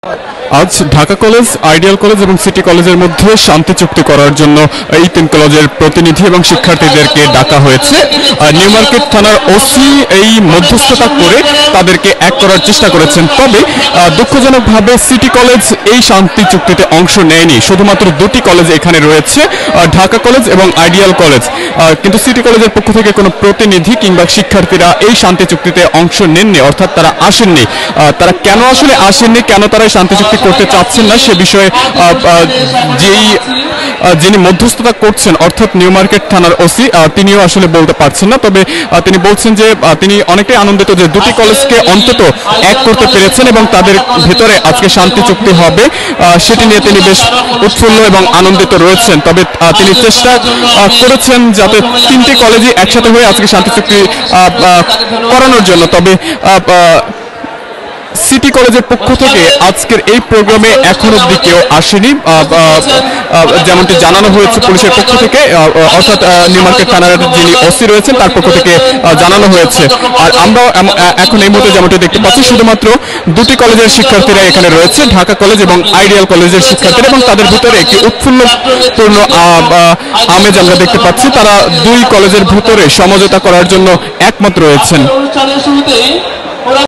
আজ Dhaka college, ideal college এবং city কলেজের মধ্যে শান্তি চুক্তি করার জন্য এই তিন কলেজের প্রতিনিধি এবং শিক্ষার্থীদেরকে ডাকা হয়েছে। নিউ মার্কেট থানার ওসি এই মধ্যস্থতা করে তাদেরকে এক করার চেষ্টা করেছেন। তবে দুঃখজনকভাবে সিটি কলেজ এই শান্তি চুক্তিতে অংশ নেয়নি। শুধুমাত্র দুটি কলেজ এখানে রয়েছে, ঢাকা কলেজ এবং আইডিয়াল কলেজ। কিন্তু সিটি কলেজের পক্ষ থেকে কোনো প্রতিনিধি কিংবা শিক্ষার্থীরা এই শান্তি চুক্তিতে অংশ নেননি, অর্থাৎ তারা আসেননি। তারা কেন আসলে আসেননি, কেন তারা শান্তি চুক্তি করতে চাচ্ছেন না সে বিষয়ে যিনি মধ্যস্থতা করছেন অর্থাৎ নিউ মার্কেট থানার ওসি তিনিও আসলে বলতে পারছেন না। তবে তিনি বলছেন যে তিনি অনেকটাই আনন্দিত যে দুটি কলেজকে অন্তত এক করতে পেরেছেন এবং তাদের ভেতরে আজকে শান্তি চুক্তি হবে সেটি নিয়ে তিনি বেশ উৎফুল্ল এবং আনন্দিত রয়েছেন। তবে তিনি চেষ্টা করেছেন যাতে তিনটি কলেজই একসাথে হয়ে আজকে শান্তি চুক্তি করানোর জন্য। তবে সিটি কলেজের পক্ষ থেকে আজকের এই প্রোগ্রামে এখন অবধি কেউ আসেনি, যেমনটি জানানো হয়েছে পুলিশের পক্ষ থেকে, অর্থাৎ নিউ মার্কেট থানার যিনি ওসি রয়েছেন তার পক্ষ থেকে জানানো হয়েছে। আর আমরা এখন এই মুহূর্তে যেমনটি দেখতে পাচ্ছি শুধুমাত্র দুটি কলেজের শিক্ষার্থীরা এখানে রয়েছে, ঢাকা কলেজ এবং আইডিয়াল কলেজের শিক্ষার্থীরা, এবং তাদের ভিতরে একটি উৎফুল্লপূর্ণ আমেজ আমরা দেখতে পাচ্ছি। তারা দুই কলেজের ভিতরে সমঝোতা করার জন্য একমত রয়েছেন।